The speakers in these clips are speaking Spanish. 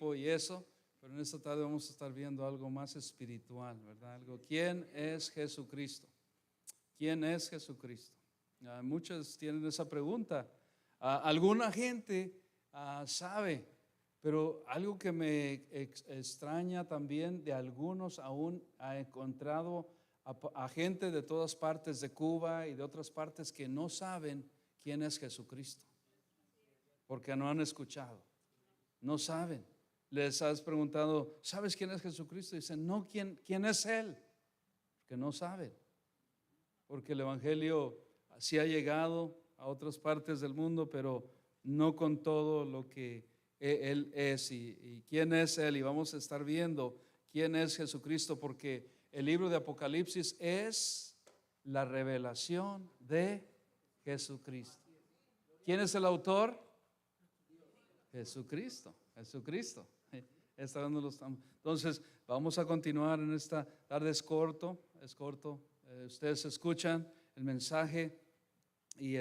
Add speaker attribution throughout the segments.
Speaker 1: tiempo y eso, pero en esta tarde vamos a estar viendo algo más espiritual, ¿verdad? ¿Quién es Jesucristo? ¿Quién es Jesucristo? Muchos tienen esa pregunta. Alguna gente sabe, pero algo que me extraña también de algunos, aún ha encontrado a gente de todas partes de Cuba y de otras partes que no saben quién es Jesucristo, porque no han escuchado, no saben. Les has preguntado, ¿sabes quién es Jesucristo? Dicen, no, ¿quién es Él? Porque no saben, porque el Evangelio sí ha llegado a otras partes del mundo, pero no con todo lo que Él es y quién es Él. Y vamos a estar viendo quién es Jesucristo, porque el libro de Apocalipsis es la revelación de Jesucristo. ¿Quién es el autor? Jesucristo. Entonces vamos a continuar en esta tarde. Es corto. Ustedes escuchan el mensaje y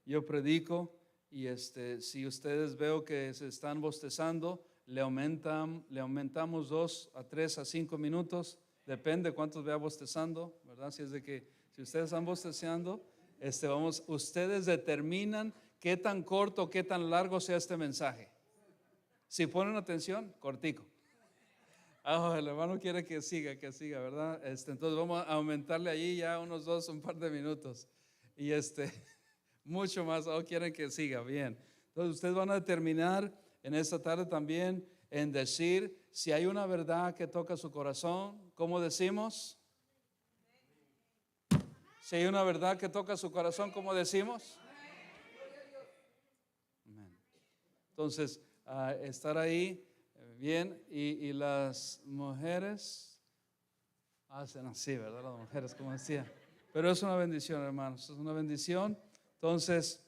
Speaker 1: yo predico y si ustedes veo que se están bostezando, le aumentamos 2 a 3 a 5 minutos, depende cuántos vea bostezando, ¿verdad? Si ustedes están bostezando, ustedes determinan qué tan corto, qué tan largo sea este mensaje. Si ponen atención, cortico. El hermano quiere que siga, ¿verdad? Entonces vamos a aumentarle allí ya un par de minutos. Y mucho más, quieren que siga, bien. Entonces ustedes van a determinar en esta tarde también en decir si hay una verdad que toca su corazón. ¿Cómo decimos? Si hay una verdad que toca su corazón, ¿cómo decimos? Amén. Entonces, estar ahí, bien, y las mujeres hacen así, ¿verdad? Las mujeres, como decía. Pero es una bendición, hermanos, es una bendición. Entonces,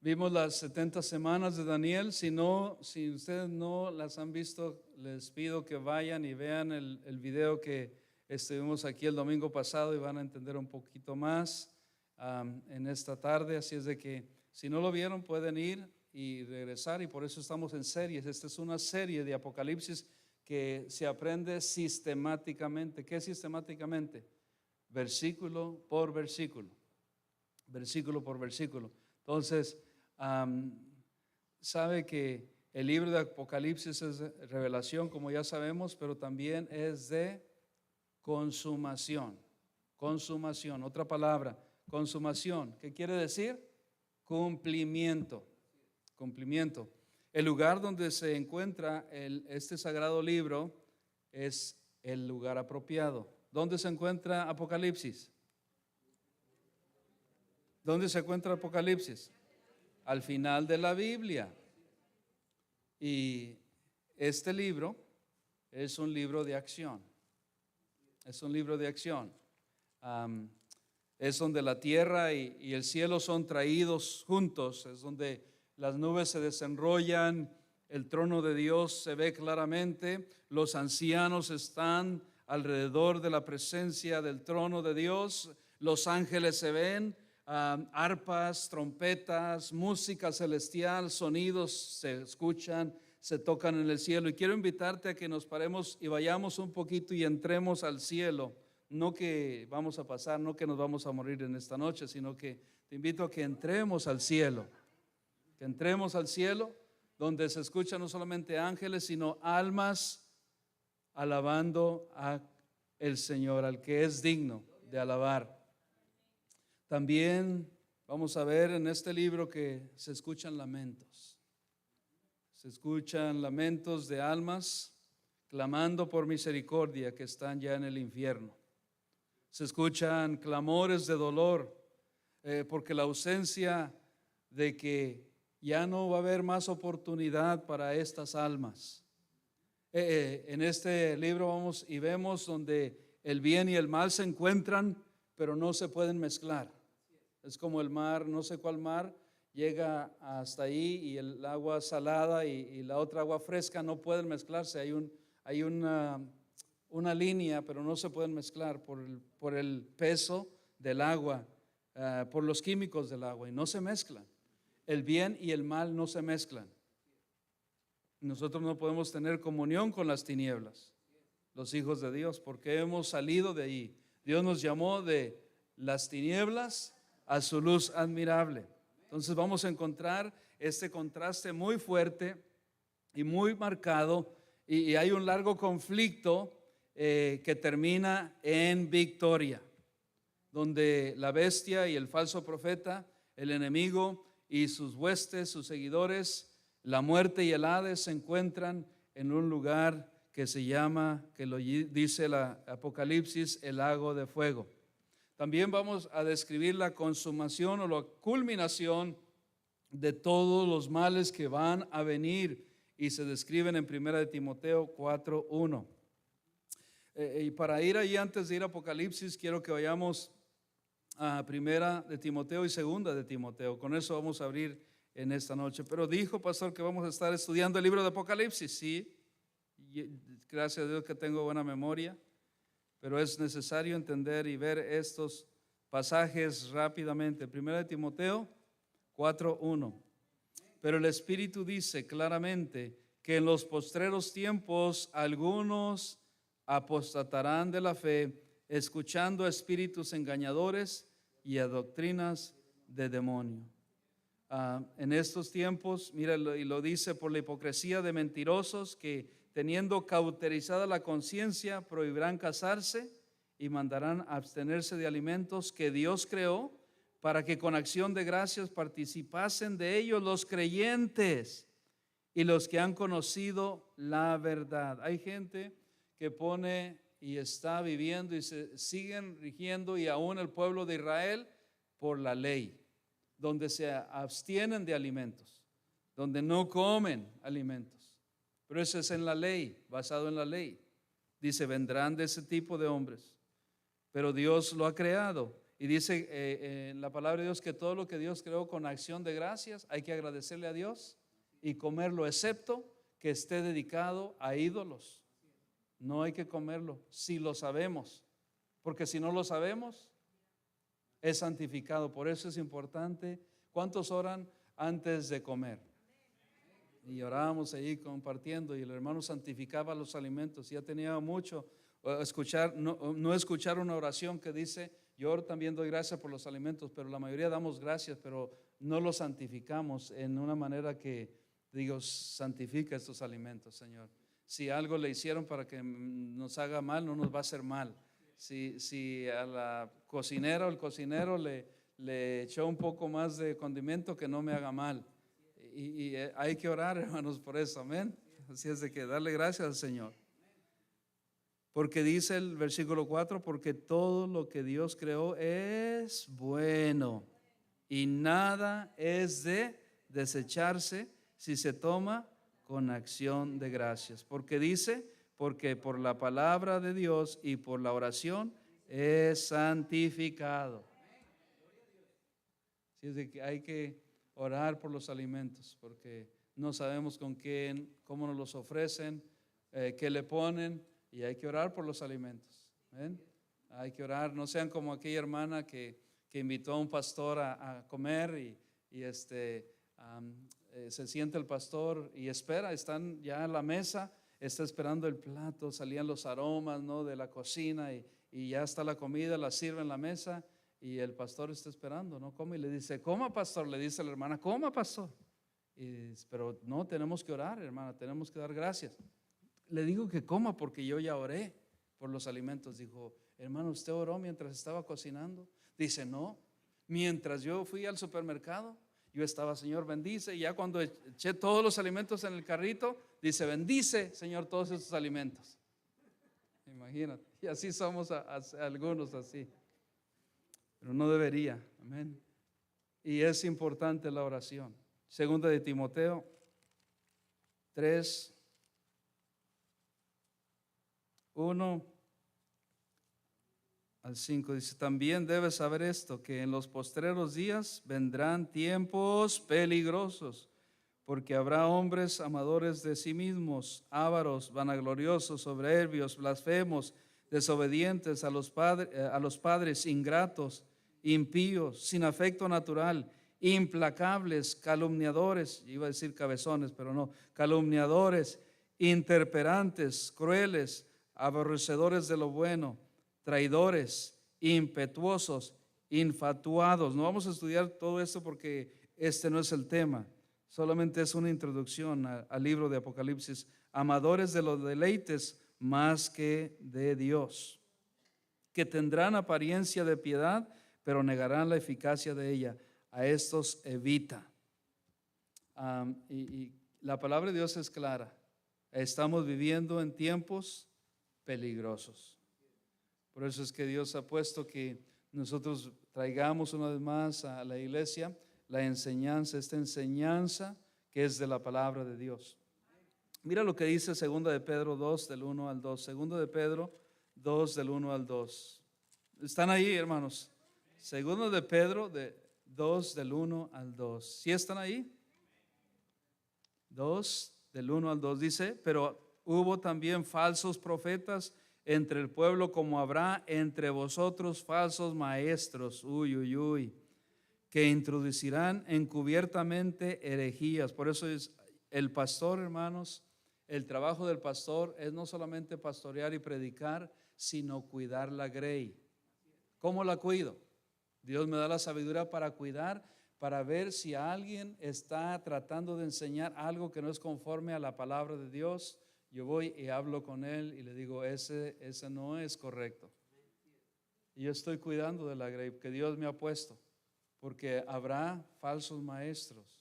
Speaker 1: vimos las 70 semanas de Daniel. Si ustedes no las han visto, les pido que vayan y vean el video que estuvimos aquí el domingo pasado y van a entender un poquito más en esta tarde. Así es de que si no lo vieron pueden ir y regresar, y por eso estamos en series. Esta es una serie de Apocalipsis que se aprende sistemáticamente. ¿Qué sistemáticamente? Versículo por versículo. Versículo por versículo. Entonces, sabe que el libro de Apocalipsis es de revelación, como ya sabemos, pero también es de consumación. Consumación, otra palabra, consumación. ¿Qué quiere decir? Cumplimiento. Cumplimiento. El lugar donde se encuentra este sagrado libro es el lugar apropiado. ¿Dónde se encuentra Apocalipsis? ¿Dónde se encuentra Apocalipsis? Al final de la Biblia. Y este libro es un libro de acción. Es un libro de acción. Es donde la tierra y el cielo son traídos juntos. Es donde las nubes se desenrollan, el trono de Dios se ve claramente, los ancianos están alrededor de la presencia del trono de Dios, los ángeles se ven, arpas, trompetas, música celestial, sonidos se escuchan, se tocan en el cielo. Y quiero invitarte a que nos paremos y vayamos un poquito y entremos al cielo. No que vamos a pasar, no que nos vamos a morir en esta noche, sino que te invito a que entremos al cielo. Que entremos al cielo, donde se escuchan no solamente ángeles, sino almas alabando a el Señor, al que es digno de alabar. También vamos a ver en este libro que se escuchan lamentos. Se escuchan lamentos de almas clamando por misericordia que están ya en el infierno. Se escuchan clamores de dolor porque la ausencia de que ya no va a haber más oportunidad para estas almas. En este libro vamos y vemos donde el bien y el mal se encuentran, pero no se pueden mezclar. Es como el mar, no sé cuál mar, llega hasta ahí y el agua salada y la otra agua fresca no pueden mezclarse. Hay una línea, pero no se pueden mezclar por el peso del agua, por los químicos del agua, y no se mezclan. El bien y el mal no se mezclan. Nosotros no podemos tener comunión con las tinieblas, los hijos de Dios, porque hemos salido de ahí. Dios nos llamó de las tinieblas a su luz admirable. Entonces vamos a encontrar este contraste muy fuerte y muy marcado, y hay un largo conflicto que termina en victoria, donde la bestia y el falso profeta, el enemigo y sus huestes, sus seguidores, la muerte y el Hades se encuentran en un lugar que se llama, que lo dice la Apocalipsis, el lago de fuego. También vamos a describir la consumación o la culminación de todos los males que van a venir, y se describen en 1 de Timoteo 4:1. Y para ir ahí, antes de ir a Apocalipsis, quiero que vayamos a 1 de Timoteo y 2 de Timoteo. Con eso vamos a abrir en esta noche. Pero dijo, pastor, que vamos a estar estudiando el libro de Apocalipsis. Sí, gracias a Dios que tengo buena memoria, pero es necesario entender y ver estos pasajes rápidamente. 1 de Timoteo 4:1. Pero el Espíritu dice claramente que en los postreros tiempos algunos apostatarán de la fe, escuchando a espíritus engañadores y a doctrinas de demonio. En estos tiempos, mira, y lo dice por la hipocresía de mentirosos que, teniendo cauterizada la conciencia, prohibirán casarse y mandarán abstenerse de alimentos que Dios creó, para que con acción de gracias participasen de ellos los creyentes y los que han conocido la verdad. Hay gente que pone y está viviendo y se siguen rigiendo, y aún el pueblo de Israel, por la ley, donde se abstienen de alimentos, donde no comen alimentos. Pero eso es en la ley, basado en la ley. Dice, vendrán de ese tipo de hombres, pero Dios lo ha creado. Y dice en la palabra de Dios que todo lo que Dios creó con acción de gracias hay que agradecerle a Dios y comerlo, excepto que esté dedicado a ídolos. No hay que comerlo si lo sabemos, porque si no lo sabemos es santificado. Por eso es importante. ¿Cuántos oran antes de comer? Y orábamos ahí compartiendo, y el hermano santificaba los alimentos. Ya tenía mucho escuchar, no escuchar una oración que dice, yo también doy gracias por los alimentos, pero la mayoría damos gracias, pero no los santificamos en una manera que, digo, santifica estos alimentos, Señor. Si algo le hicieron para que nos haga mal, no nos va a hacer mal. Si a la cocinera o el cocinero le echó un poco más de condimento, que no me haga mal. Y hay que orar, hermanos, por eso, amén. Así es de que darle gracias al Señor. Porque dice el versículo 4, porque todo lo que Dios creó es bueno, y nada es de desecharse si se toma con acción de gracias. Porque dice, porque por la palabra de Dios y por la oración es santificado. Así es de que hay que orar por los alimentos, porque no sabemos con quién, cómo nos los ofrecen, qué le ponen, y hay que orar por los alimentos. ¿Ven? Hay que orar, no sean como aquella hermana que invitó a un pastor a comer, y se siente el pastor y espera, están ya a la mesa, está esperando el plato, salían los aromas, ¿no?, de la cocina, y ya está la comida, la sirve en la mesa, y el pastor está esperando, no come, y le dice, coma, pastor, le dice la hermana, coma, pastor. Pero no, tenemos que orar, hermana, tenemos que dar gracias. Le digo que coma porque yo ya oré por los alimentos. Dijo, hermano, ¿usted oró mientras estaba cocinando? Dice, no, mientras yo fui al supermercado, yo estaba, Señor, bendice, y ya cuando eché todos los alimentos en el carrito, dice, bendice, Señor, todos estos alimentos. Imagínate, y así somos algunos así, pero no debería, amén. Y es importante la oración. 2 de Timoteo 3, 1 al 5 dice, también debes saber esto, que en los postreros días vendrán tiempos peligrosos, porque habrá hombres amadores de sí mismos, ávaros, vanagloriosos, soberbios, blasfemos, desobedientes a los padres, ingratos, impíos, sin afecto natural, implacables, calumniadores, iba a decir cabezones, pero no, calumniadores, intemperantes, crueles, aborrecedores de lo bueno, traidores, impetuosos, infatuados. No vamos a estudiar todo esto porque este no es el tema, solamente es una introducción al libro de Apocalipsis. Amadores de los deleites más que de Dios, que tendrán apariencia de piedad, pero negarán la eficacia de ella. A estos evita. Y la palabra de Dios es clara. Estamos viviendo en tiempos peligrosos. Por eso es que Dios ha puesto que nosotros traigamos una vez más a la iglesia la enseñanza, esta enseñanza que es de la palabra de Dios. Mira lo que dice 2 de Pedro 2 del 1 al 2. 2 de Pedro 2 del 1 al 2. ¿Están ahí, hermanos? 2 de Pedro 2 del 1 al 2. ¿Sí están ahí? 2 del 1 al 2 dice: pero hubo también falsos profetas entre el pueblo, como habrá entre vosotros falsos maestros, que introducirán encubiertamente herejías. Por eso es el pastor, hermanos, el trabajo del pastor es no solamente pastorear y predicar, sino cuidar la grey. ¿Cómo la cuido? Dios me da la sabiduría para cuidar, para ver si alguien está tratando de enseñar algo que no es conforme a la palabra de Dios. Yo voy y hablo con él y le digo, ese no es correcto. Y yo estoy cuidando de la grey que Dios me ha puesto, porque habrá falsos maestros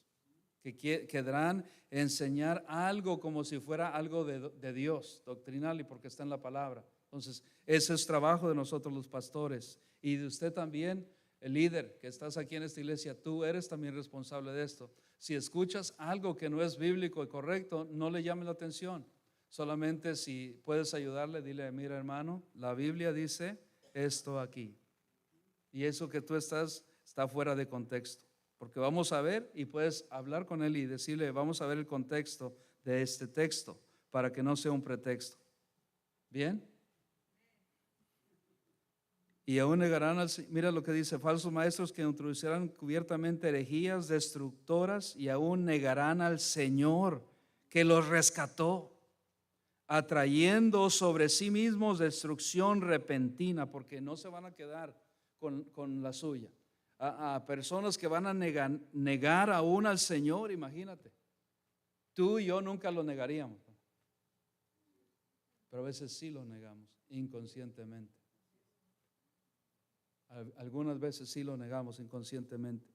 Speaker 1: que querrán enseñar algo como si fuera algo de Dios, doctrinal, y porque está en la palabra. Entonces, ese es trabajo de nosotros los pastores y de usted también, el líder que estás aquí en esta iglesia. Tú eres también responsable de esto. Si escuchas algo que no es bíblico y correcto, no le llame la atención. Solamente si puedes ayudarle, dile: mira, hermano, la Biblia dice esto aquí, y eso que tú está fuera de contexto. Porque vamos a ver, y puedes hablar con él y decirle: vamos a ver el contexto de este texto, para que no sea un pretexto. ¿Bien? Y aún negarán mira lo que dice: falsos maestros que introducirán cubiertamente herejías destructoras, y aún negarán al Señor que los rescató, atrayendo sobre sí mismos destrucción repentina. Porque no se van a quedar con la suya. A personas que van a negar aún al Señor. Imagínate, tú y yo nunca lo negaríamos, pero a veces sí lo negamos inconscientemente. Algunas veces sí lo negamos inconscientemente.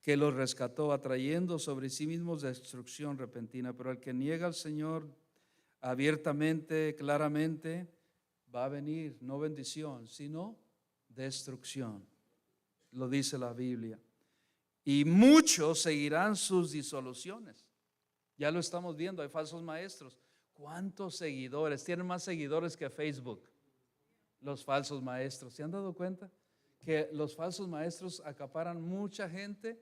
Speaker 1: Que los rescató, atrayendo sobre sí mismos destrucción repentina. Pero el que niega al Señor abiertamente, claramente, va a venir no bendición, sino destrucción. Lo dice la Biblia. Y muchos seguirán sus disoluciones. Ya lo estamos viendo, hay falsos maestros. ¿Cuántos seguidores? Tienen más seguidores que Facebook, los falsos maestros. ¿Se han dado cuenta? Que los falsos maestros acaparan mucha gente,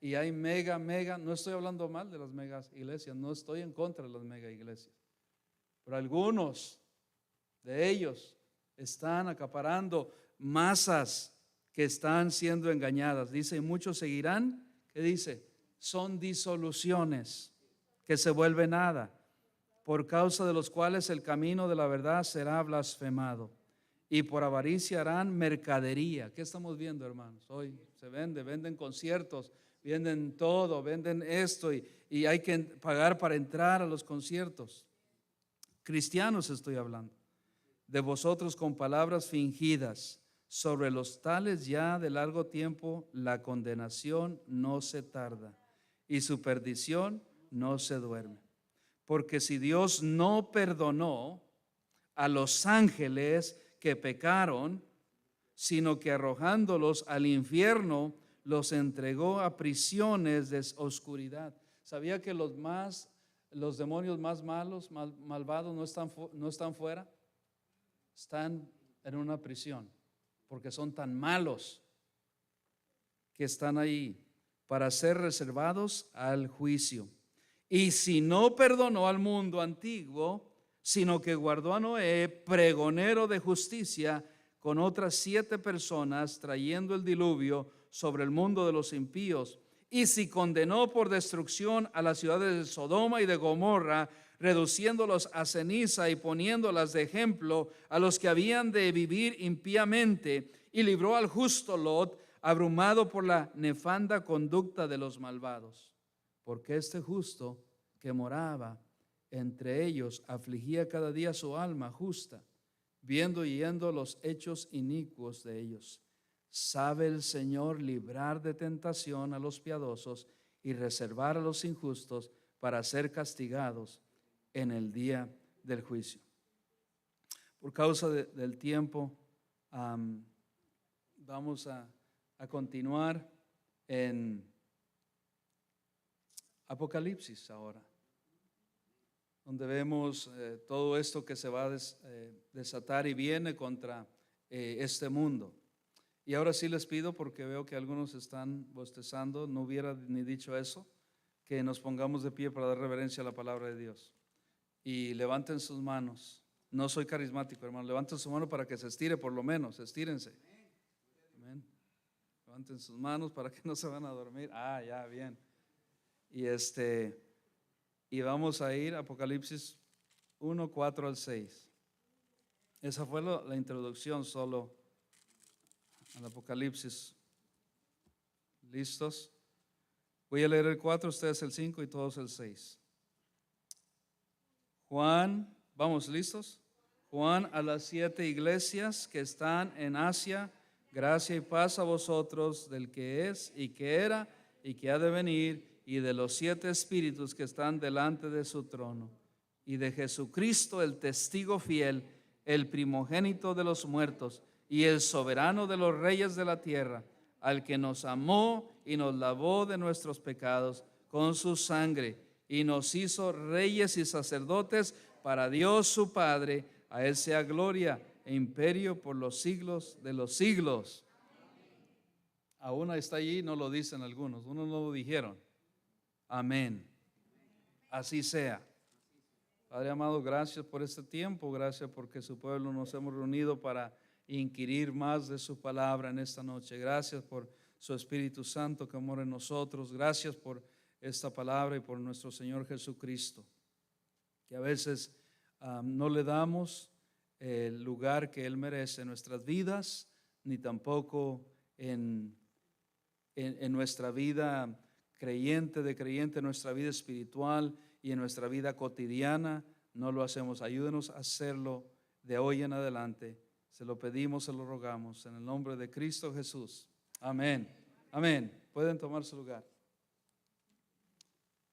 Speaker 1: y hay no estoy hablando mal de las mega iglesias, no estoy en contra de las mega iglesias, pero algunos de ellos están acaparando masas que están siendo engañadas. Dice: muchos seguirán, ¿qué dice? Son disoluciones que se vuelven nada, por causa de los cuales el camino de la verdad será blasfemado, y por avaricia harán mercadería. ¿Qué estamos viendo, hermanos? Hoy se venden conciertos, venden todo, venden esto, y hay que pagar para entrar a los conciertos. Cristianos estoy hablando. De vosotros con palabras fingidas, sobre los tales ya de largo tiempo la condenación no se tarda, y su perdición no se duerme. Porque si Dios no perdonó a los ángeles que pecaron, sino que arrojándolos al infierno los entregó a prisiones de oscuridad. ¿Sabía que los demonios más malos, malvados, no están fuera? Están en una prisión, porque son tan malos que están ahí para ser reservados al juicio. Y si no perdonó al mundo antiguo, sino que guardó a Noé, pregonero de justicia, con otras 7 personas, trayendo el diluvio, sobre el mundo de los impíos. Y si condenó por destrucción a las ciudades de Sodoma y de Gomorra, reduciéndolos a ceniza y poniéndolas de ejemplo a los que habían de vivir impíamente, y libró al justo Lot, abrumado por la nefanda conducta de los malvados. Porque este justo que moraba entre ellos afligía cada día su alma justa, viendo y yendo los hechos inicuos de ellos. Sabe el Señor librar de tentación a los piadosos y reservar a los injustos para ser castigados en el día del juicio. Por causa del tiempo, vamos a continuar en Apocalipsis ahora, donde vemos todo esto que se va a desatar y viene contra este mundo. Y ahora sí les pido, porque veo que algunos están bostezando, no hubiera ni dicho eso, que nos pongamos de pie para dar reverencia a la palabra de Dios. Y levanten sus manos. No soy carismático, hermano. Levanten su mano para que se estire, por lo menos. Estírense. Amén. Levanten sus manos para que no se van a dormir. Ya, bien. Y vamos a ir a Apocalipsis 1, 4 al 6. Esa fue la introducción solo al Apocalipsis. ¿Listos? Voy a leer el 4, ustedes el 5 y todos el 6. Juan, ¿vamos listos? Juan, a las 7 iglesias que están en Asia, gracia y paz a vosotros del que es y que era y que ha de venir, y de los 7 espíritus que están delante de su trono, y de Jesucristo el testigo fiel, el primogénito de los muertos y el soberano de los reyes de la tierra, al que nos amó y nos lavó de nuestros pecados con su sangre y nos hizo reyes y sacerdotes para Dios su Padre. A Él sea gloria e imperio por los siglos de los siglos. Aún está allí, no lo dicen algunos, unos no lo dijeron. Amén. Así sea. Padre amado, gracias por este tiempo, gracias porque su pueblo nos hemos reunido para inquirir más de su palabra en esta noche. Gracias por su Espíritu Santo que mora en nosotros. Gracias por esta palabra y por nuestro Señor Jesucristo, que a veces no le damos el lugar que Él merece en nuestras vidas, ni tampoco en nuestra vida creyente, en nuestra vida espiritual y en nuestra vida cotidiana. No lo hacemos. Ayúdenos a hacerlo de hoy en adelante. Se lo pedimos, se lo rogamos en el nombre de Cristo Jesús. Amén. Amén. Pueden tomar su lugar.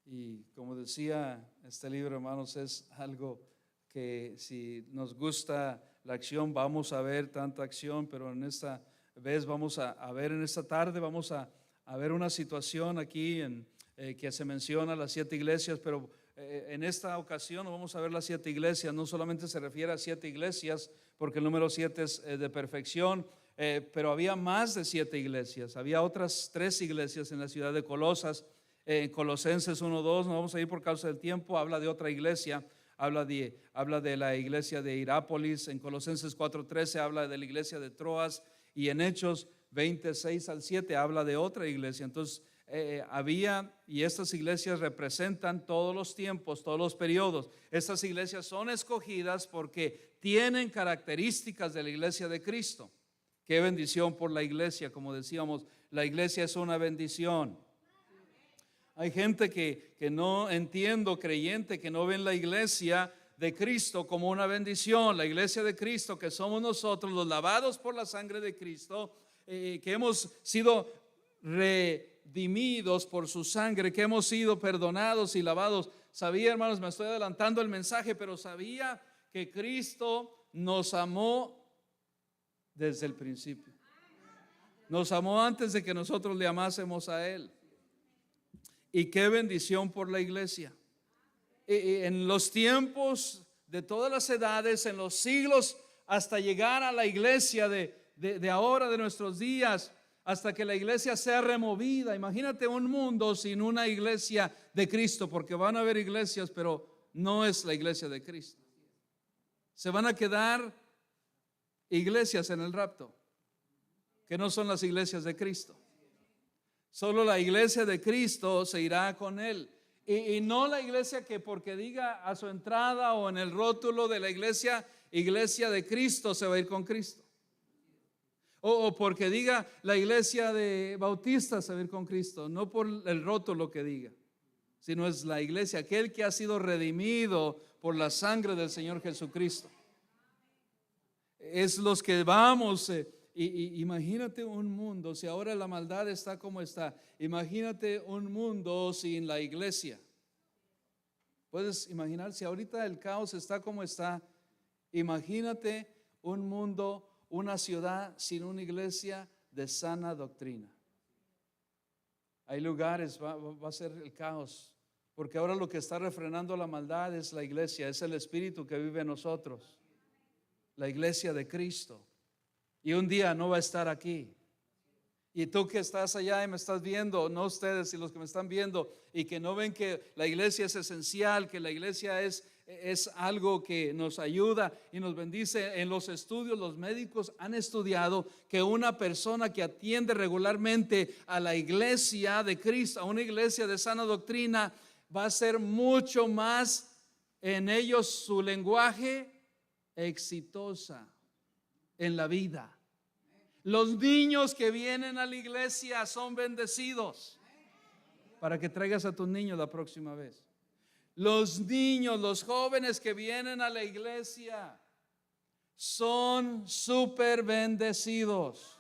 Speaker 1: Y como decía, este libro, hermanos, es algo que si nos gusta la acción, vamos a ver tanta acción, pero en esta vez vamos a ver, en esta tarde vamos a ver una situación aquí que se menciona las 7 iglesias, pero en esta ocasión no vamos a ver las 7 iglesias. No solamente se refiere a 7 iglesias, porque el número 7 es de perfección, pero había más de 7 iglesias. Había otras 3 iglesias en la ciudad de Colosas. En Colosenses 1:2, no vamos a ir por causa del tiempo, habla de otra iglesia, habla de la iglesia de Hirápolis. En Colosenses 4:13 habla de la iglesia de Troas, y en Hechos 26 al 7 habla de otra iglesia. Entonces y estas iglesias representan todos los tiempos, todos los periodos. Estas iglesias son escogidas porque tienen características de la iglesia de Cristo. Qué bendición por la iglesia. Como decíamos, la iglesia es una bendición. Hay gente que no entiendo, creyente, que no ven la iglesia de Cristo como una bendición. La iglesia de Cristo, que somos nosotros, los lavados por la sangre de Cristo, que hemos sido redimidos por su sangre, que hemos sido perdonados y lavados. Sabía, hermanos, me estoy adelantando el mensaje, pero sabía que Cristo nos amó desde el principio. Nos amó antes de que nosotros le amásemos a Él. Y qué bendición por la iglesia. En los tiempos de todas las edades, en los siglos, hasta llegar a la iglesia de ahora, de nuestros días, hasta que la iglesia sea removida. Imagínate un mundo sin una iglesia de Cristo, porque van a haber iglesias, pero no es la iglesia de Cristo. Se van a quedar iglesias en el rapto, que no son las iglesias de Cristo. Solo la iglesia de Cristo se irá con Él. Y no la iglesia que porque diga a su entrada o en el rótulo de la iglesia, iglesia de Cristo, se va a ir con Cristo. O porque diga la iglesia de Bautista, se va a ir con Cristo. No por el rótulo que diga, sino es la iglesia, aquel que ha sido redimido por la sangre del Señor Jesucristo. Es los que vamos. Imagínate un mundo, si ahora la maldad está como está, imagínate un mundo sin la iglesia. Puedes imaginar, si ahorita el caos está como está, imagínate un mundo, una ciudad sin una iglesia de sana doctrina. Hay lugares, va a ser el caos, porque ahora lo que está refrenando la maldad es la iglesia, es el Espíritu que vive en nosotros, la iglesia de Cristo. Y un día no va a estar aquí. Y tú que estás allá y me estás viendo, no ustedes y los que me están viendo, y que no ven que la iglesia es esencial, que la iglesia es algo que nos ayuda y nos bendice. En los estudios, los médicos han estudiado que una persona que atiende regularmente a la iglesia de Cristo, a una iglesia de sana doctrina, va a ser mucho más en ellos su lenguaje exitosa en la vida. Los niños que vienen a la iglesia son bendecidos. Para que traigas a tus niños la próxima vez. Los niños, los jóvenes que vienen a la iglesia son súper bendecidos.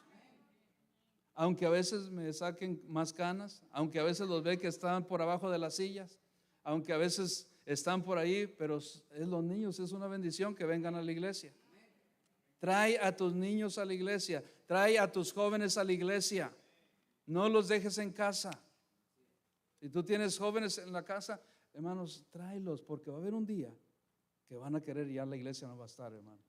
Speaker 1: Aunque a veces me saquen más canas, aunque a veces los ve que están por abajo de las sillas, aunque a veces están por ahí, pero es los niños, es una bendición que vengan a la iglesia. Trae a tus niños a la iglesia, trae a tus jóvenes a la iglesia, no los dejes en casa. Si tú tienes jóvenes en la casa, hermanos, tráelos, porque va a haber un día que van a querer, ya la iglesia no va a estar, hermano.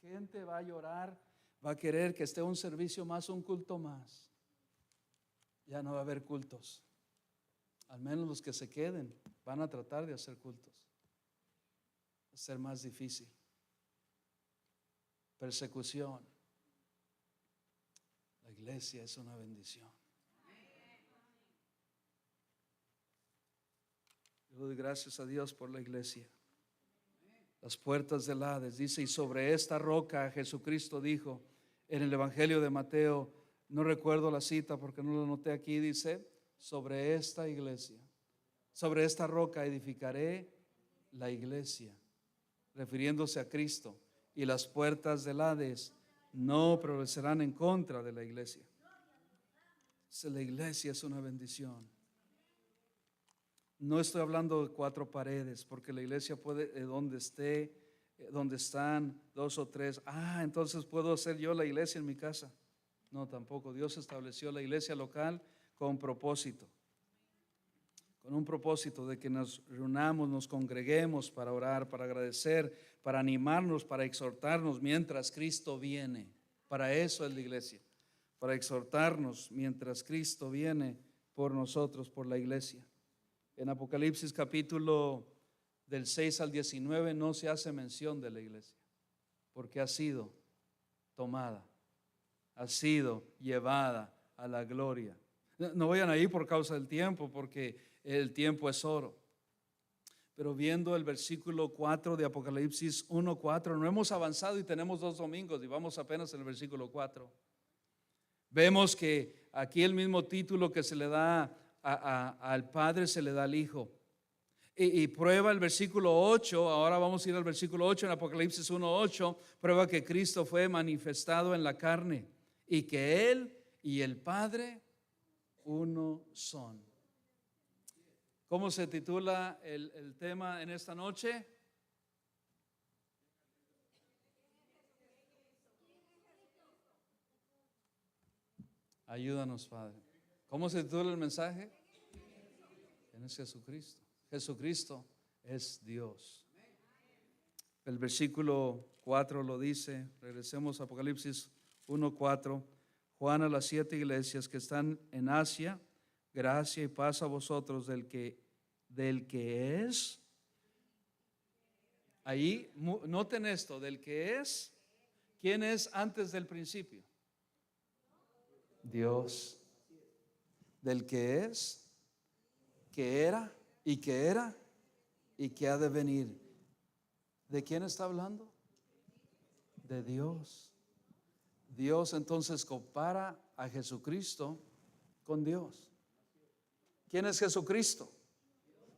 Speaker 1: Gente va a llorar, va a querer que esté un servicio más, un culto más. Ya no va a haber cultos. Al menos los que se queden van a tratar de hacer cultos. Va a ser más difícil. Persecución. La iglesia es una bendición. Yo doy gracias a Dios por la iglesia. Las puertas del Hades, dice, y sobre esta roca Jesucristo dijo en el Evangelio de Mateo, no recuerdo la cita porque no lo noté aquí, dice, sobre esta iglesia, sobre esta roca edificaré la iglesia, refiriéndose a Cristo. Y las puertas del Hades no prevalecerán en contra de la iglesia. La iglesia es una bendición. No estoy hablando de cuatro paredes, porque la iglesia puede, donde esté, donde están dos o tres, entonces puedo hacer yo la iglesia en mi casa. No, tampoco. Dios estableció la iglesia local con propósito. Con un propósito de que nos reunamos, nos congreguemos para orar, para agradecer, para animarnos, para exhortarnos mientras Cristo viene. Para eso es la iglesia, para exhortarnos mientras Cristo viene por nosotros, por la iglesia. En Apocalipsis capítulo del 6 al 19 no se hace mención de la iglesia, porque ha sido tomada, ha sido llevada a la gloria. No vayan ahí por causa del tiempo, porque el tiempo es oro. Pero viendo el versículo 4 de Apocalipsis 1:4, no hemos avanzado y tenemos 2 domingos y vamos apenas en el versículo 4. Vemos que aquí el mismo título que se le da al Padre se le da al Hijo. Y prueba el versículo 8, ahora vamos a ir al versículo 8 en Apocalipsis 1:8, prueba que Cristo fue manifestado en la carne y que Él y el Padre uno son. ¿Cómo se titula el tema en esta noche? Ayúdanos, Padre. ¿Cómo se titula el mensaje? ¿Quién es Jesucristo? Jesucristo es Dios. El versículo 4 lo dice. Regresemos a Apocalipsis 1:4. Juan a las 7 iglesias que están en Asia, gracia y paz a vosotros del que es. Ahí, noten esto, del que es. ¿Quién es antes del principio? Dios. del que es, que era y que ha de venir. ¿De quién está hablando? De Dios. Dios entonces compara a Jesucristo con Dios. ¿Quién es Jesucristo?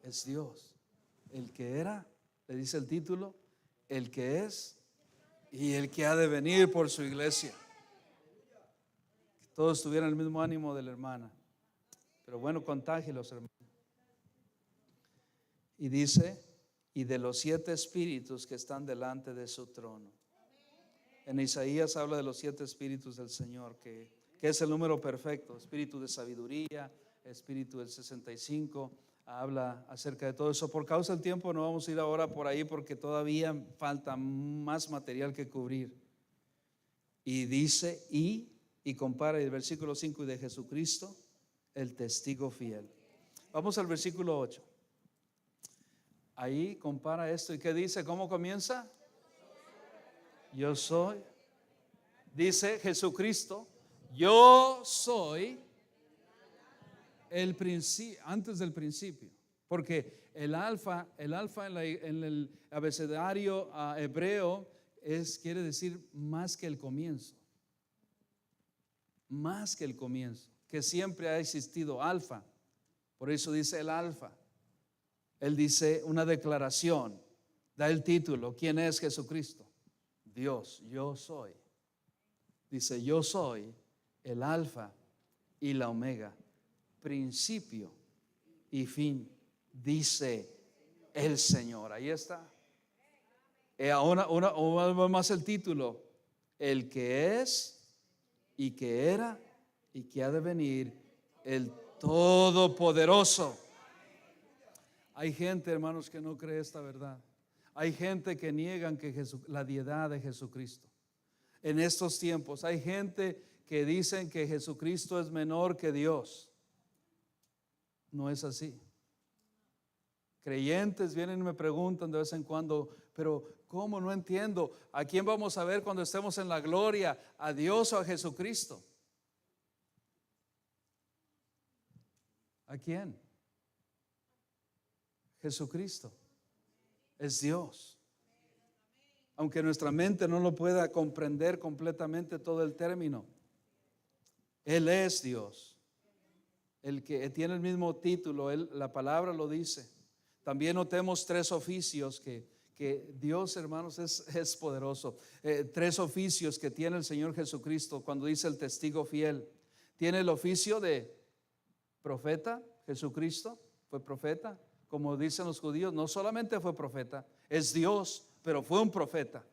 Speaker 1: Es Dios. El que era, le dice el título, el que es y el que ha de venir por su iglesia. Que todos tuvieran el mismo ánimo de la hermana. Pero bueno, contágielos, hermano. Y dice, y de los 7 espíritus que están delante de su trono. En Isaías habla de los 7 espíritus del Señor, que es el número perfecto. Espíritu de sabiduría, espíritu del 65. Habla acerca de todo eso. Por causa del tiempo no vamos a ir ahora por ahí porque todavía falta más material que cubrir. Y dice, y compara el versículo 5 y de Jesucristo, el testigo fiel. Vamos al versículo 8. Ahí compara esto. ¿Y qué dice? ¿Cómo comienza? Yo soy. Dice Jesucristo, yo soy el principio, antes del principio. Porque el alfa en el abecedario hebreo quiere decir más que el comienzo. Más que el comienzo. Que siempre ha existido alfa. Por eso dice el alfa. Él dice una declaración, da el título. ¿Quién es Jesucristo? Dios, yo soy. Dice, yo soy el alfa y la omega, principio y fin, dice el Señor. Ahí está. Ahora más el título, el que es y que era y que ha de venir, el Todopoderoso. Hay gente, hermanos, que no cree esta verdad. Hay gente que niegan que la deidad de Jesucristo. En estos tiempos hay gente que dicen que Jesucristo es menor que Dios. No es así. Creyentes vienen y me preguntan de vez en cuando, pero ¿cómo? No entiendo. ¿A quién vamos a ver cuando estemos en la gloria? ¿A Dios o a Jesucristo? ¿A quién? Jesucristo. Es Dios. Aunque nuestra mente no lo pueda comprender completamente todo el término, Él es Dios. El que tiene el mismo título, la palabra lo dice. También notemos 3 oficios que Dios, hermanos, es poderoso. 3 oficios que tiene el Señor Jesucristo cuando dice el testigo fiel. Tiene el oficio de profeta. Jesucristo fue profeta. Como dicen los judíos, no solamente fue profeta, es Dios, pero fue un profeta,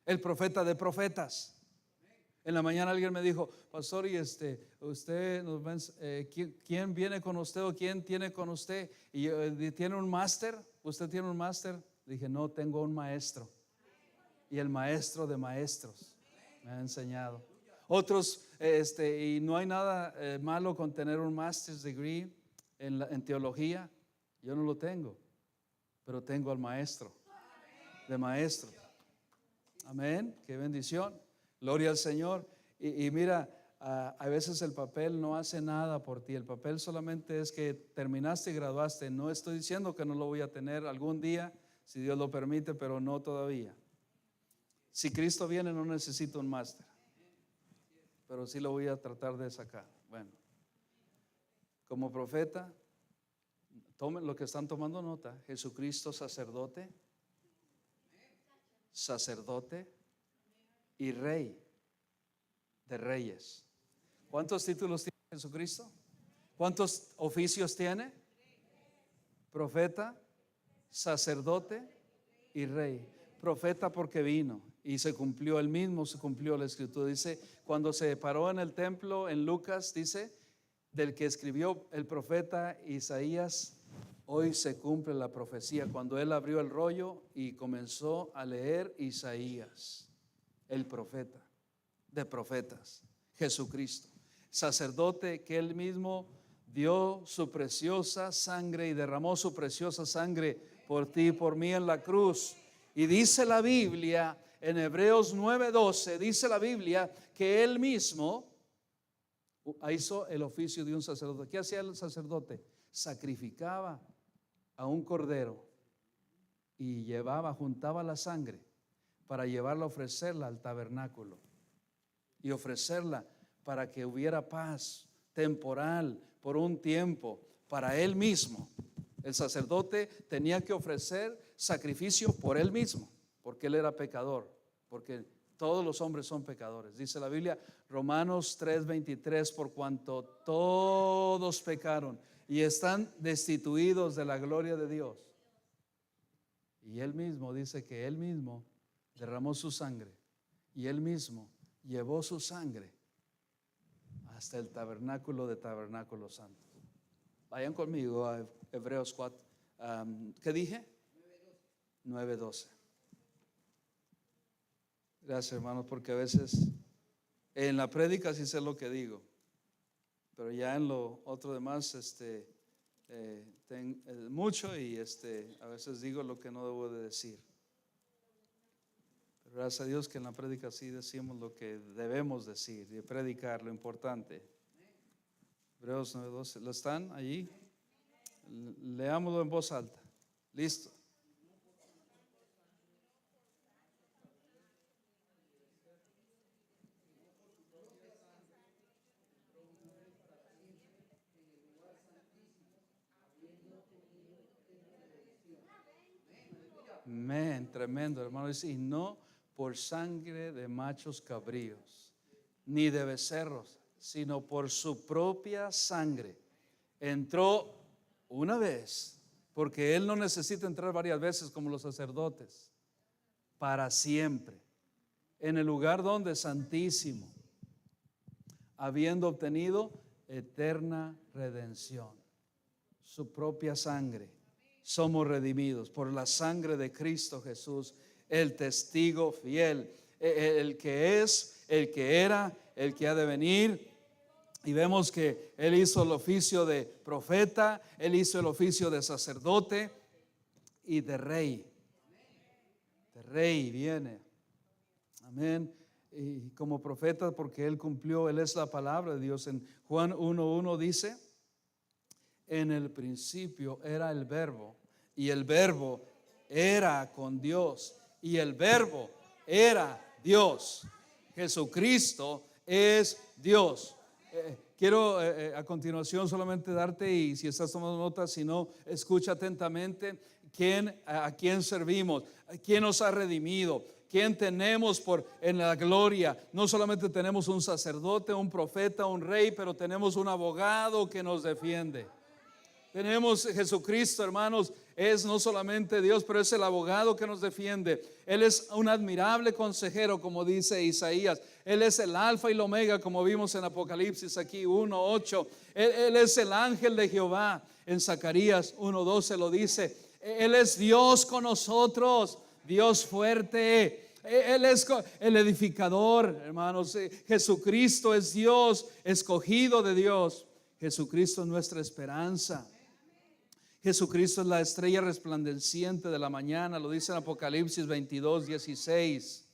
Speaker 1: el profeta de profetas. En la mañana alguien me dijo, pastor, y usted nos ¿quién viene con usted o quién tiene con usted? Y ¿tiene un máster? ¿Usted tiene un máster? Dije, no, tengo un maestro. Y el maestro de maestros me ha enseñado. Otros, y no hay nada malo con tener un master's degree en teología. Yo no lo tengo, pero tengo al maestro de maestros. Amén, qué bendición, gloria al Señor. Y mira, a veces el papel no hace nada por ti. El papel solamente es que terminaste y graduaste. No estoy diciendo que no lo voy a tener algún día, si Dios lo permite, pero no todavía. Si Cristo viene, no necesito un máster, pero sí lo voy a tratar de sacar. Bueno, como profeta, tomen lo que están tomando nota. Jesucristo sacerdote y rey de reyes. ¿Cuántos títulos tiene Jesucristo? ¿Cuántos oficios tiene? Profeta, sacerdote y rey. Profeta porque vino y se cumplió se cumplió la escritura. Dice, cuando se paró en el templo en Lucas, dice, del que escribió el profeta Isaías, hoy se cumple la profecía. Cuando él abrió el rollo y comenzó a leer Isaías, el profeta de profetas, Jesucristo, sacerdote que él mismo dio su preciosa sangre y derramó su preciosa sangre por ti y por mí en la cruz. Y dice la Biblia en Hebreos 9:12, dice la Biblia que él mismo, hizo el oficio de un sacerdote. ¿Qué hacía el sacerdote? Sacrificaba a un cordero y juntaba la sangre para llevarla a ofrecerla al tabernáculo y ofrecerla para que hubiera paz temporal por un tiempo para él mismo. El sacerdote tenía que ofrecer sacrificio por él mismo, porque él era pecador, porque todos los hombres son pecadores. Dice la Biblia, Romanos 3:23, por cuanto todos pecaron y están destituidos de la gloria de Dios. Y él mismo dice que él mismo derramó su sangre y él mismo llevó su sangre hasta el tabernáculo de tabernáculos santos. Vayan conmigo a Hebreos 4. ¿Qué dije? 9:12. Gracias, hermanos, porque a veces en la prédica sí sé lo que digo, pero ya en lo otro demás mucho y a veces digo lo que no debo de decir. Pero gracias a Dios que en la prédica sí decimos lo que debemos decir y predicar lo importante. Hebreos 9:12. ¿Lo están allí? Leámoslo en voz alta. Listo. Amén, tremendo, hermano. Dice, y no por sangre de machos cabríos, ni de becerros, sino por su propia sangre. Entró una vez, porque él no necesita entrar varias veces como los sacerdotes, para siempre, en el lugar donde santísimo, habiendo obtenido eterna redención. Su propia sangre. Somos redimidos por la sangre de Cristo Jesús, el testigo fiel, el que es, el que era, el que ha de venir. Y vemos que él hizo el oficio de profeta, él hizo el oficio de sacerdote y de rey. De rey viene. Amén. Y como profeta, porque él cumplió, él es la palabra de Dios. En Juan 1:1 dice: en el principio era el verbo, y el verbo era con Dios, y el verbo era Dios. Jesucristo es Dios. Quiero a continuación solamente darte, y si estás tomando notas, si no, escucha atentamente a quién servimos, a quién nos ha redimido, quién tenemos en la gloria. No solamente tenemos un sacerdote, un profeta, un rey, pero tenemos un abogado que nos defiende. Tenemos Jesucristo, hermanos, es no solamente Dios, pero es el abogado que nos defiende. Él es un admirable consejero, como dice Isaías. Él es el alfa y el omega, como vimos en Apocalipsis aquí 1:8. Él es el ángel de Jehová. En Zacarías 1:12 lo dice. Él es Dios con nosotros, Dios fuerte. Él es el edificador, hermanos. Jesucristo es Dios, escogido de Dios. Jesucristo es nuestra esperanza. Jesucristo es la estrella resplandeciente de la mañana, lo dice en Apocalipsis 22:16.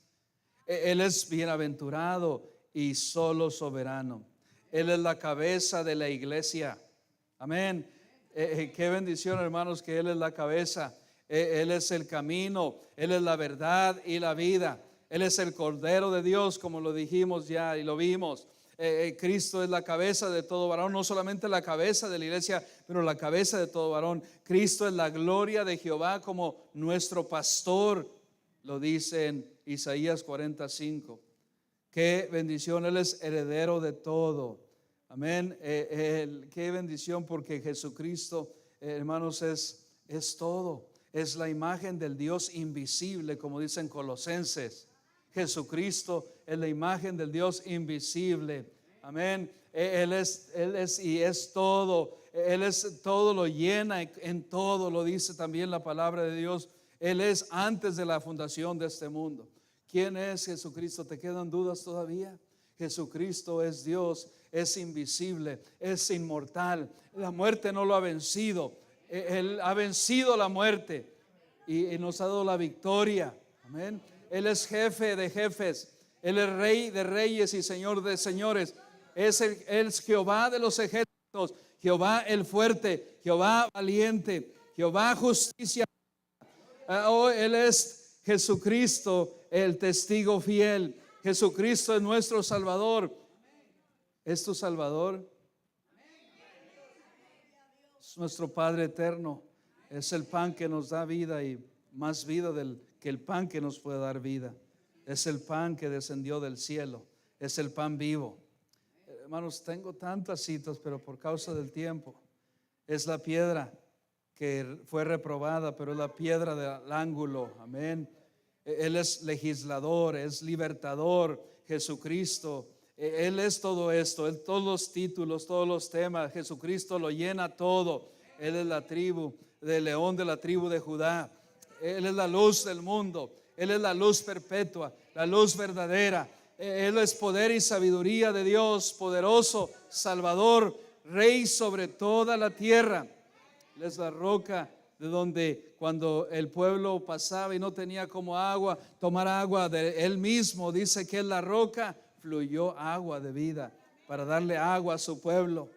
Speaker 1: Él es bienaventurado y solo soberano. Él es la cabeza de la iglesia. Amén. Qué bendición, hermanos, que Él es la cabeza. Él es el camino, Él es la verdad y la vida. Él es el Cordero de Dios, como lo dijimos ya y lo vimos. Cristo es la cabeza de todo varón, no solamente la cabeza de la iglesia, pero la cabeza de todo varón. Cristo es la gloria de Jehová como nuestro pastor, lo dice en Isaías 45. Qué bendición, Él es heredero de todo. Amén. Qué bendición, porque Jesucristo, hermanos, es todo. Es la imagen del Dios invisible, como dicen Colosenses. Jesucristo es la imagen del Dios invisible. Amén. Él es y es todo. Él es todo, lo llena en todo, lo dice también la palabra de Dios. Él es antes de la fundación de este mundo. ¿Quién es Jesucristo? ¿Te quedan dudas todavía? Jesucristo es Dios, es invisible, es inmortal. La muerte no lo ha vencido. Él ha vencido la muerte y nos ha dado la victoria. Amén. Él es jefe de jefes, Él es rey de reyes y señor de señores. es Jehová de los ejércitos, Jehová el fuerte, Jehová valiente, Jehová justicia. Él es Jesucristo, el testigo fiel. Jesucristo es nuestro Salvador. ¿Es tu Salvador? Es nuestro Padre eterno. Es el pan que nos da vida y más vida que el pan que nos puede dar vida. Es el pan que descendió del cielo. Es el pan vivo. Hermanos, tengo tantas citas, pero por causa del tiempo. Es la piedra que fue reprobada, pero es la piedra del ángulo. Amén. Él es legislador, es libertador, Jesucristo. Él es todo esto, todos los títulos, todos los temas. Jesucristo lo llena todo. Él es la tribu del león de la tribu de Judá. Él es la luz del mundo. Él es la luz perpetua, la luz verdadera. Él es poder y sabiduría de Dios, poderoso, Salvador, Rey sobre toda la tierra. Él es la roca de donde cuando el pueblo pasaba y no tenía como agua, tomar agua de él mismo, dice que en la roca fluyó agua de vida para darle agua a su pueblo.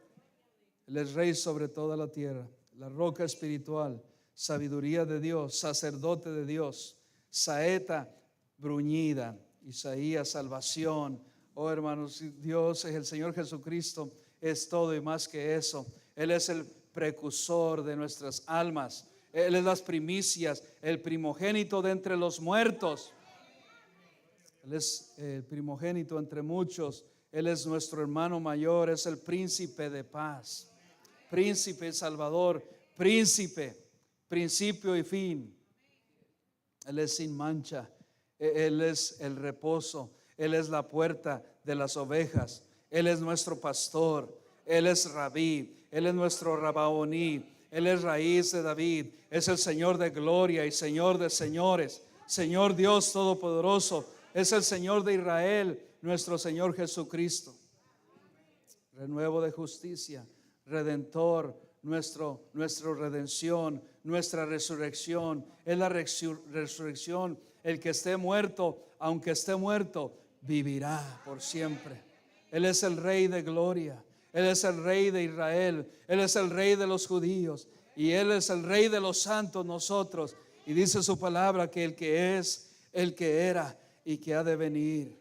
Speaker 1: Él es Rey sobre toda la tierra, la roca espiritual, sabiduría de Dios, sacerdote de Dios, saeta bruñida, Isaías, salvación. Oh hermanos, Dios es el Señor Jesucristo, es todo y más que eso. Él es el precursor de nuestras almas. Él es las primicias, el primogénito de entre los muertos. Él es el primogénito entre muchos. Él es nuestro hermano mayor, es el príncipe de paz, príncipe salvador, príncipe, principio y fin. Él es sin mancha. Él es el reposo. Él es la puerta de las ovejas. Él es nuestro pastor. Él es Rabí. Él es nuestro Rabaoní. Él es raíz de David. Es el Señor de gloria y Señor de señores. Señor Dios Todopoderoso. Es el Señor de Israel, nuestro Señor Jesucristo. Renuevo de justicia, redentor, nuestra redención, nuestra resurrección. Es la resurrección. El que esté muerto, aunque esté muerto, vivirá por siempre. Él es el Rey de gloria. Él es el Rey de Israel. Él es el Rey de los judíos. Y Él es el Rey de los santos, nosotros. Y dice su palabra que el que es, el que era y que ha de venir.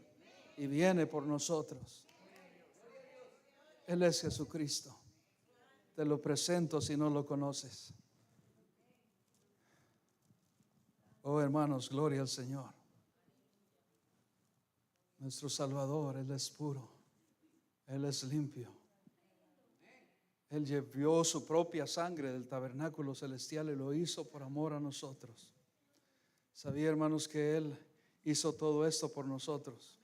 Speaker 1: Y viene por nosotros. Él es Jesucristo. Te lo presento si no lo conoces. Oh hermanos, gloria al Señor. Nuestro Salvador, Él es puro. Él es limpio. Él llevó su propia sangre del tabernáculo celestial y lo hizo por amor a nosotros. ¿Sabía, hermanos, que Él hizo todo esto por nosotros?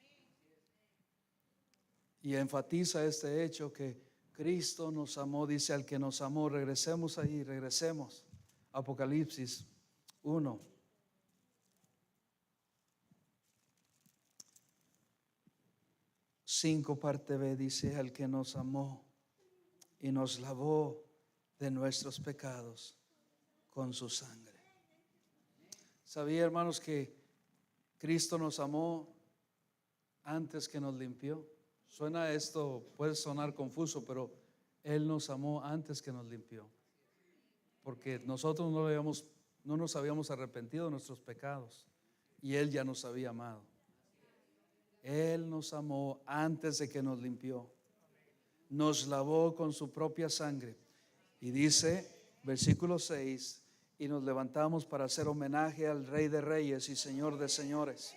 Speaker 1: Y enfatiza este hecho que Cristo nos amó. Dice al que nos amó. Regresemos ahí, regresemos. Apocalipsis 1. Parte B dice al que nos amó y nos lavó de nuestros pecados con su sangre. ¿Sabía, hermanos, que Cristo nos amó antes que nos limpió? Suena esto, puede sonar confuso, pero Él nos amó antes que nos limpió. Porque nosotros no nos habíamos arrepentido de nuestros pecados y Él ya nos había amado. Él nos amó antes de que nos limpió. Nos lavó con su propia sangre. Y dice, versículo 6, y nos levantamos para hacer homenaje al Rey de Reyes y Señor de Señores.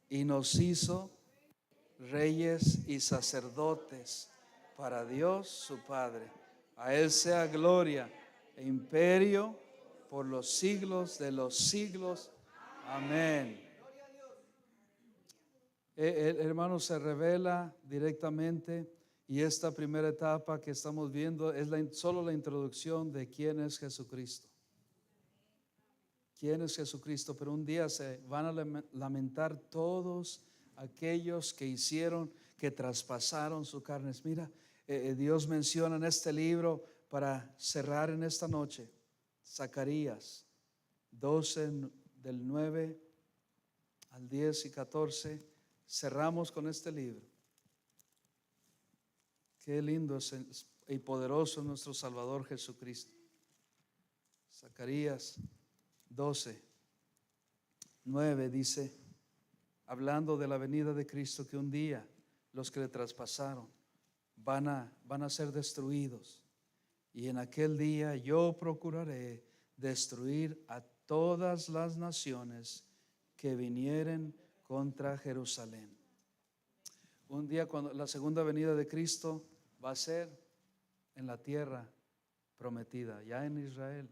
Speaker 1: Y nos hizo reyes y sacerdotes para Dios su Padre. A Él sea gloria e imperio por los siglos de los siglos. Amén. Hermanos, se revela directamente, y esta primera etapa que estamos viendo es solo la introducción de quién es Jesucristo. ¿Quién es Jesucristo? Pero un día se van a lamentar todos aquellos que traspasaron su carne. Mira, Dios menciona en este libro, para cerrar en esta noche, Zacarías 12 del 9 al 10 y 14. cerramos con este libro. Qué lindo y poderoso es nuestro Salvador Jesucristo. Zacarías 12:9 dice, hablando de la venida de Cristo, que un día los que le traspasaron van a ser destruidos. Y en aquel día yo procuraré destruir a todas las naciones que vinieren contra Jerusalén. Un día, cuando la segunda venida de Cristo va a ser en la tierra prometida, ya en Israel,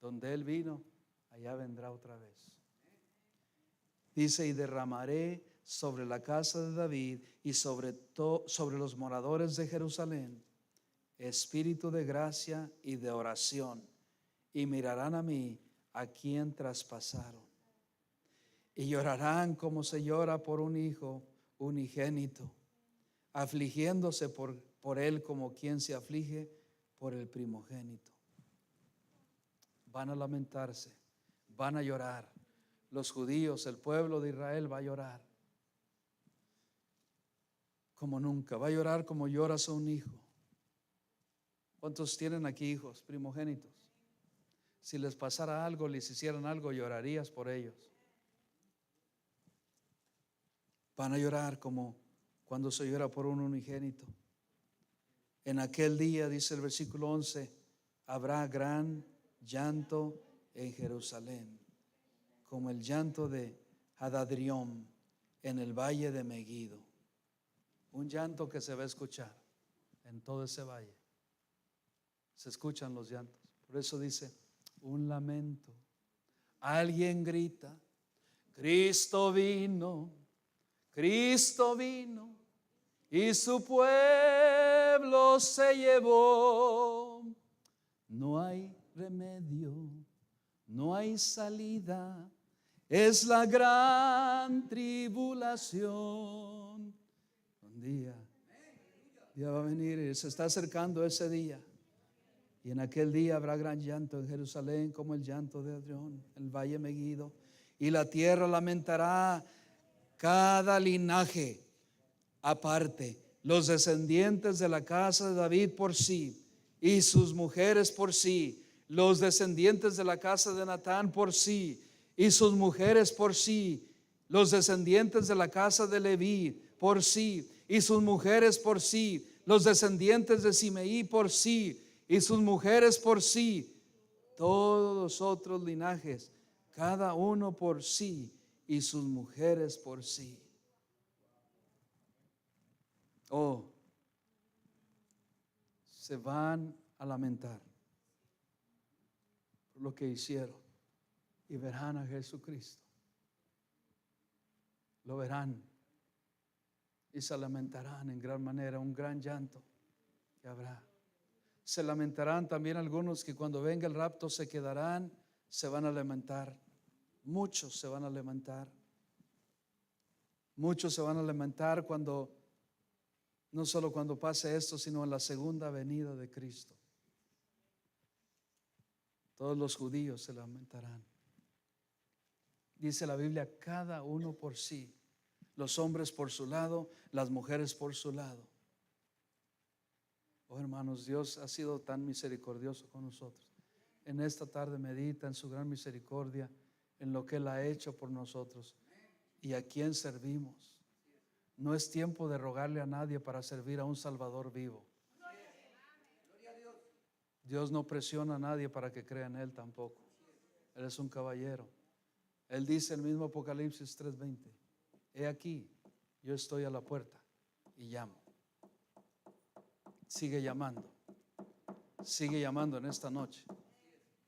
Speaker 1: donde Él vino, allá vendrá otra vez. Dice, y derramaré sobre la casa de David y sobre los moradores de Jerusalén espíritu de gracia y de oración, y mirarán a mí, a quien traspasaron, y llorarán como se llora por un hijo unigénito, afligiéndose por él como quien se aflige por el primogénito. Van a lamentarse, van a llorar. Los judíos, el pueblo de Israel va a llorar como nunca, va a llorar como lloras a un hijo. ¿Cuántos tienen aquí hijos primogénitos? Si les pasara algo, les hicieran algo, llorarías por ellos. Van a llorar como cuando se llora por un unigénito. En aquel día, dice el versículo 11, habrá gran llanto en Jerusalén, como el llanto de Hadadrión en el valle de Megiddo. Un llanto que se va a escuchar en todo ese valle. Se escuchan los llantos. Por eso dice, un lamento. Alguien grita, Cristo vino y su pueblo se llevó. No hay remedio, no hay salida, es la gran tribulación. Un día va a venir y se está acercando ese día. Y en aquel día habrá gran llanto en Jerusalén, como el llanto de Adrión, el valle Megiddo. Y la tierra lamentará cada linaje aparte, los descendientes de la casa de David por sí, y sus mujeres por sí, los descendientes de la casa de Natán por sí, y sus mujeres por sí, los descendientes de la casa de Leví por sí, y sus mujeres por sí, los descendientes de Simeí por sí, y sus mujeres por sí, todos los otros linajes, cada uno por sí, y sus mujeres por sí. Oh, se van a lamentar por lo que hicieron y verán a Jesucristo. Lo verán y se lamentarán en gran manera, un gran llanto que habrá. Se lamentarán también algunos que cuando venga el rapto se quedarán, se van a lamentar. Muchos se van a lamentar. Muchos se van a lamentar cuando, no solo cuando pase esto, sino en la segunda venida de Cristo. Todos los judíos se lamentarán. Dice la Biblia, cada uno por sí, los hombres por su lado, las mujeres por su lado. Oh hermanos, Dios ha sido tan misericordioso con nosotros. En esta tarde medita en su gran misericordia, en lo que Él ha hecho por nosotros y a quién servimos. No es tiempo de rogarle a nadie para servir a un Salvador vivo. Dios no presiona a nadie para que crea en Él tampoco. Él es un caballero. Él dice en el mismo Apocalipsis 3:20, he aquí, yo estoy a la puerta y llamo. Sigue llamando en esta noche.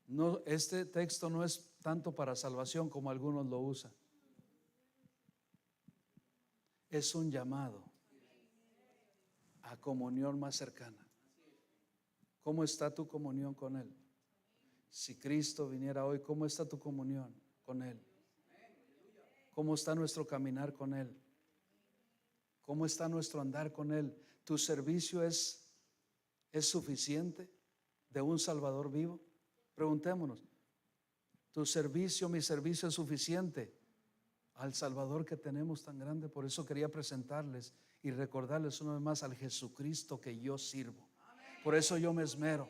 Speaker 1: No, este texto no es tanto para salvación como algunos lo usan. Es un llamado a comunión más cercana. ¿Cómo está tu comunión con Él? Si Cristo viniera hoy, ¿cómo está tu comunión con Él? ¿Cómo está nuestro caminar con Él? ¿Cómo está nuestro andar con Él? ¿Tu servicio es suficiente de un Salvador vivo? Preguntémonos, ¿tu servicio, mi servicio es suficiente al Salvador que tenemos tan grande. Por eso quería presentarles y recordarles una vez más al Jesucristo que yo sirvo. Por eso yo me esmero.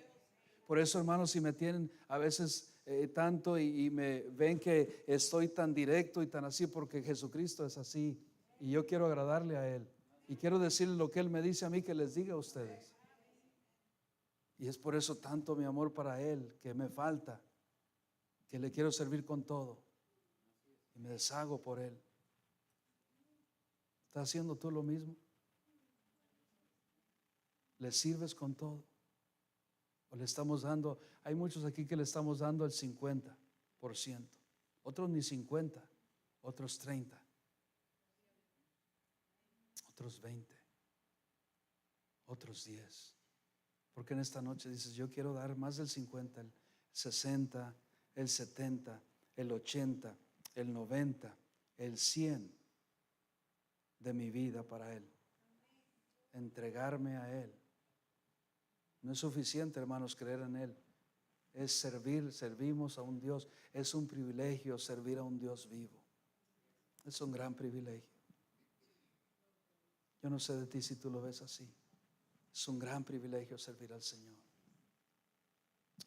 Speaker 1: Por eso, hermanos, si me tienen a veces tanto y me ven que estoy tan directo y tan así, porque Jesucristo es así y yo quiero agradarle a Él y quiero decirle lo que Él me dice a mí que les diga a ustedes. Y es por eso tanto mi amor para Él, que me falta, que le quiero servir con todo y me deshago por Él. ¿Estás haciendo tú lo mismo? ¿Le sirves con todo? ¿O le estamos dando? Hay muchos aquí que le estamos dando el 50%, otros ni 50%, otros 30%, otros 20%, otros 10%. Porque en esta noche dices, yo quiero dar más del 50%, el 60%, el 70%, el 80%, el 90%, el 100% de mi vida para Él. Entregarme a Él. No es suficiente, hermanos, creer en Él. Es servimos a un Dios. Es un privilegio servir a un Dios vivo. Es un gran privilegio. Yo no sé de ti si tú lo ves así. Es un gran privilegio servir al Señor.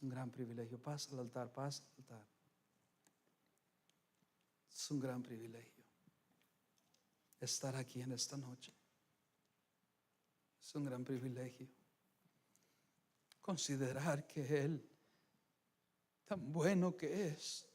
Speaker 1: Un gran privilegio. Pasa al altar, pasa al altar. Es un gran privilegio estar aquí en esta noche. Es un gran privilegio considerar que Él, tan bueno que es,